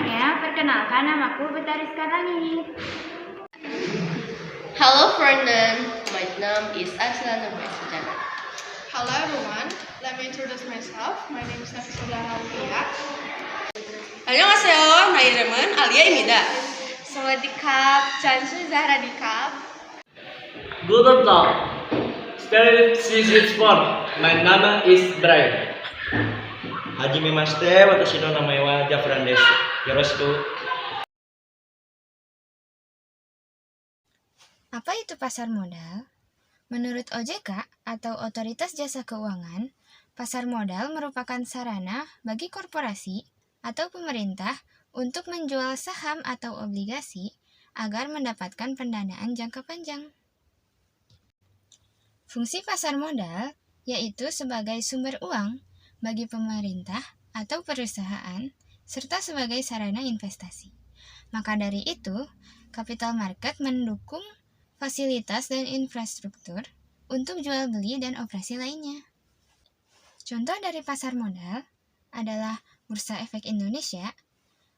semuanya, perkenalkan namaku Betari Skarlangit. Hello Brandon, my name is Arslan Nurmesjana. Hello everyone, let me introduce myself. My name is Nafisa Dahawiyah. 안녕하세요. 나 이름은 알리아입니다. Sawadikap, Chansu Zahra Dikap. Guten Tag. Stell Sie sich vor. Mein Name ist Brian. Hajime mashite, watashi no namae wa Jafran desu. Yoroshiku. Apa itu pasar modal? Menurut OJK atau Otoritas Jasa Keuangan, pasar modal merupakan sarana bagi korporasi atau pemerintah untuk menjual saham atau obligasi agar mendapatkan pendanaan jangka panjang. Fungsi pasar modal yaitu sebagai sumber uang bagi pemerintah atau perusahaan, serta sebagai sarana investasi. Maka dari itu, capital market mendukung fasilitas dan infrastruktur untuk jual beli dan operasi lainnya. Contoh dari pasar modal adalah Bursa Efek Indonesia,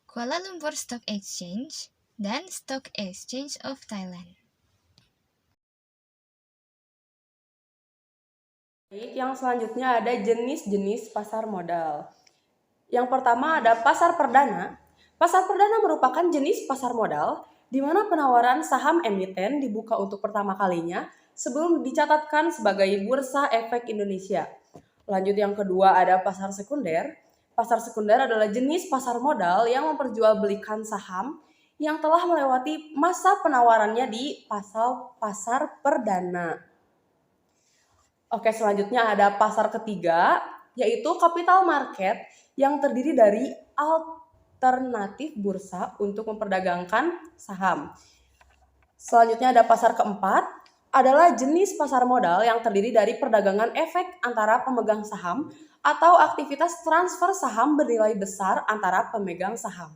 Kuala Lumpur Stock Exchange, dan Stock Exchange of Thailand. Yang selanjutnya ada jenis-jenis pasar modal. Yang pertama ada pasar perdana. Pasar perdana merupakan jenis pasar modal di mana penawaran saham emiten dibuka untuk pertama kalinya sebelum dicatatkan sebagai Bursa Efek Indonesia. Lanjut yang kedua ada pasar sekunder. Pasar sekunder adalah jenis pasar modal yang memperjualbelikan saham yang telah melewati masa penawarannya di pasar perdana. Oke, selanjutnya ada pasar ketiga, yaitu capital market yang terdiri dari alternatif bursa untuk memperdagangkan saham. Selanjutnya ada pasar keempat, adalah jenis pasar modal yang terdiri dari perdagangan efek antara pemegang saham atau aktivitas transfer saham bernilai besar antara pemegang saham.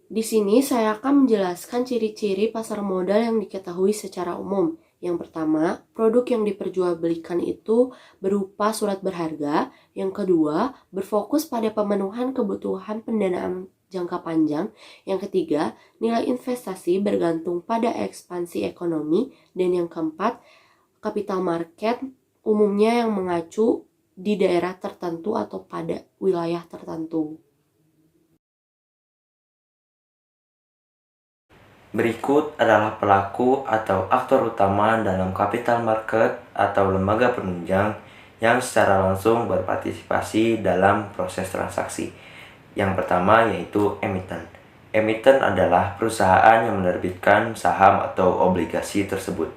Di sini saya akan menjelaskan ciri-ciri pasar modal yang diketahui secara umum. Yang pertama, produk yang diperjualbelikan itu berupa surat berharga. Yang kedua, berfokus pada pemenuhan kebutuhan pendanaan jangka panjang. Yang ketiga, nilai investasi bergantung pada ekspansi ekonomi. Dan yang keempat, capital market umumnya yang mengacu di daerah tertentu atau pada wilayah tertentu. Berikut adalah pelaku atau aktor utama dalam capital market atau lembaga penunjang yang secara langsung berpartisipasi dalam proses transaksi. Yang pertama yaitu emiten. Emiten adalah perusahaan yang menerbitkan saham atau obligasi tersebut.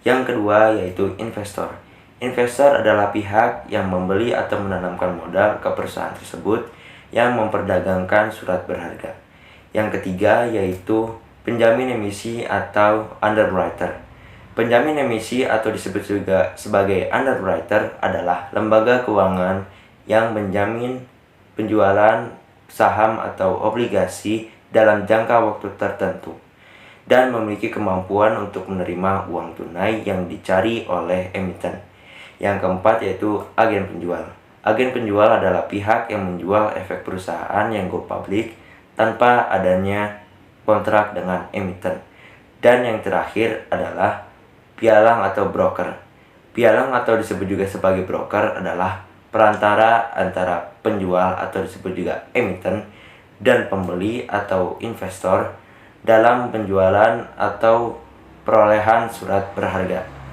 Yang kedua yaitu investor. Investor adalah pihak yang membeli atau menanamkan modal ke perusahaan tersebut yang memperdagangkan surat berharga. Yang ketiga yaitu penjamin emisi atau underwriter. Penjamin emisi atau disebut juga sebagai underwriter adalah lembaga keuangan yang menjamin penjualan saham atau obligasi dalam jangka waktu tertentu dan memiliki kemampuan untuk menerima uang tunai yang dicari oleh emiten. Yang keempat yaitu agen penjual. Agen penjual adalah pihak yang menjual efek perusahaan yang go public tanpa adanya kontrak dengan emiten. Dan yang terakhir adalah pialang atau broker. Pialang atau disebut juga sebagai broker adalah perantara antara penjual atau disebut juga emiten dan pembeli atau investor dalam penjualan atau perolehan surat berharga.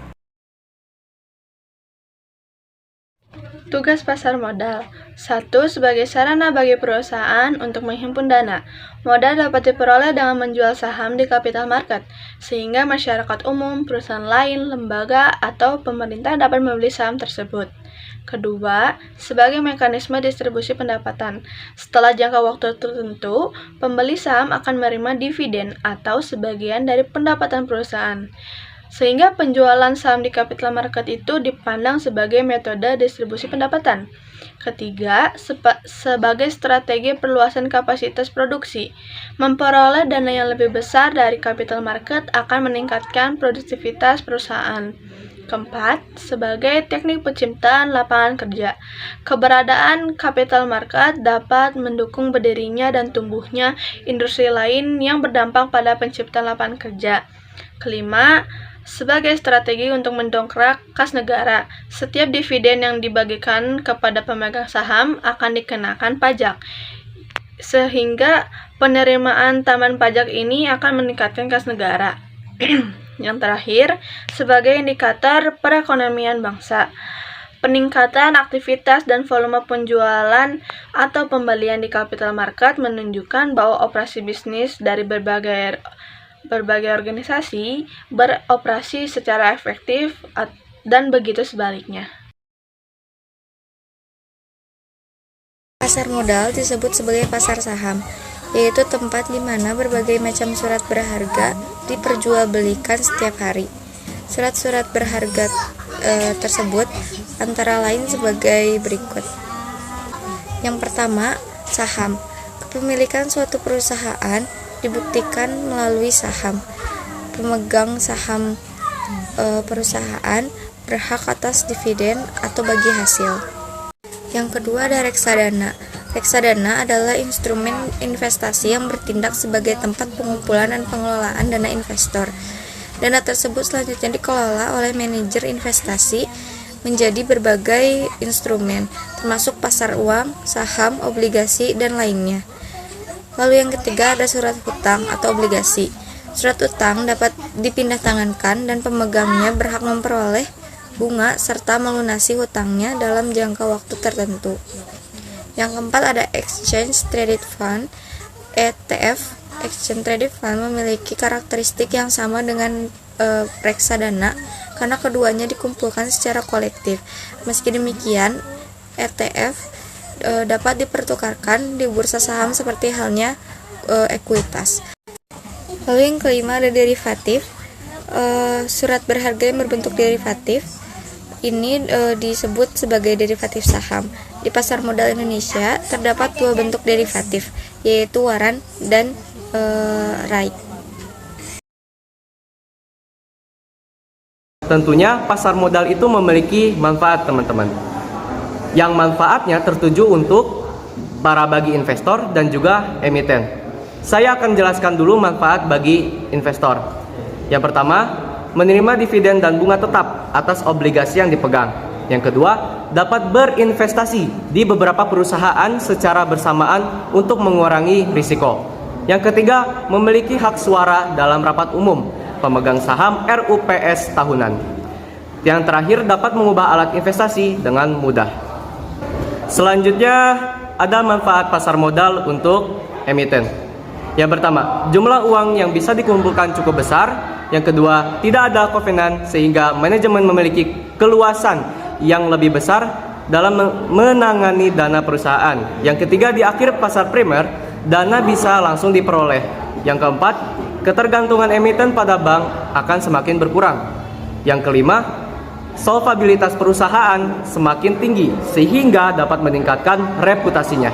Tugas pasar modal. 1. Sebagai sarana bagi perusahaan untuk menghimpun dana. Modal dapat diperoleh dengan menjual saham di capital market, sehingga masyarakat umum, perusahaan lain, lembaga, atau pemerintah dapat membeli saham tersebut. Kedua, sebagai mekanisme distribusi pendapatan. Setelah jangka waktu tertentu, pembeli saham akan menerima dividen atau sebagian dari pendapatan perusahaan. Sehingga penjualan saham di capital market itu dipandang sebagai metode distribusi pendapatan. Ketiga, sebagai strategi perluasan kapasitas produksi. Memperoleh dana yang lebih besar dari capital market akan meningkatkan produktivitas perusahaan. Keempat, sebagai teknik penciptaan lapangan kerja. Keberadaan capital market dapat mendukung berdirinya dan tumbuhnya industri lain yang berdampak pada penciptaan lapangan kerja. Kelima, sebagai strategi untuk mendongkrak kas negara. Setiap dividen yang dibagikan kepada pemegang saham akan dikenakan pajak, sehingga penerimaan tambahan pajak ini akan meningkatkan kas negara. Yang terakhir, sebagai indikator perekonomian bangsa. Peningkatan aktivitas dan volume penjualan atau pembelian di capital market menunjukkan bahwa operasi bisnis dari berbagai organisasi beroperasi secara efektif dan begitu sebaliknya. Pasar modal disebut sebagai pasar saham, yaitu tempat di mana berbagai macam surat berharga diperjualbelikan setiap hari. Surat-surat berharga tersebut antara lain sebagai berikut. Yang pertama, saham. Kepemilikan suatu perusahaan dibuktikan melalui saham. Pemegang saham perusahaan berhak atas dividen atau bagi hasil. Yang kedua ada reksadana. Reksadana adalah instrumen investasi yang bertindak sebagai tempat pengumpulan dan pengelolaan dana investor. Dana tersebut selanjutnya dikelola oleh manajer investasi menjadi berbagai instrumen, termasuk pasar uang, saham, obligasi, dan lainnya. Lalu yang ketiga ada surat hutang atau obligasi. Surat utang dapat dipindahtangankan dan pemegangnya berhak memperoleh bunga serta melunasi hutangnya dalam jangka waktu tertentu. Yang keempat ada Exchange Traded Fund, ETF. Exchange Traded Fund memiliki karakteristik yang sama dengan reksadana karena keduanya dikumpulkan secara kolektif. Meski demikian, ETF dapat dipertukarkan di bursa saham seperti halnya ekuitas. Lalu yang kelima ada derivatif. Surat berharga yang berbentuk derivatif ini disebut sebagai derivatif saham. Di pasar modal Indonesia terdapat dua bentuk derivatif, yaitu waran dan right. Tentunya pasar modal itu memiliki manfaat, teman-teman. Yang manfaatnya tertuju untuk para bagi investor dan juga emiten. Saya akan jelaskan dulu manfaat bagi investor. Yang pertama, menerima dividen dan bunga tetap atas obligasi yang dipegang. Yang kedua, dapat berinvestasi di beberapa perusahaan secara bersamaan untuk mengurangi risiko. Yang ketiga, memiliki hak suara dalam rapat umum pemegang saham RUPS tahunan. Yang terakhir, dapat mengubah alat investasi dengan mudah. Selanjutnya, ada manfaat pasar modal untuk emiten. Yang pertama, jumlah uang yang bisa dikumpulkan cukup besar. Yang kedua, tidak ada kovenan sehingga manajemen memiliki keluasan yang lebih besar dalam menangani dana perusahaan. Yang ketiga, di akhir pasar primer, dana bisa langsung diperoleh. Yang keempat, ketergantungan emiten pada bank akan semakin berkurang. Yang kelima, solvabilitas perusahaan semakin tinggi sehingga dapat meningkatkan reputasinya.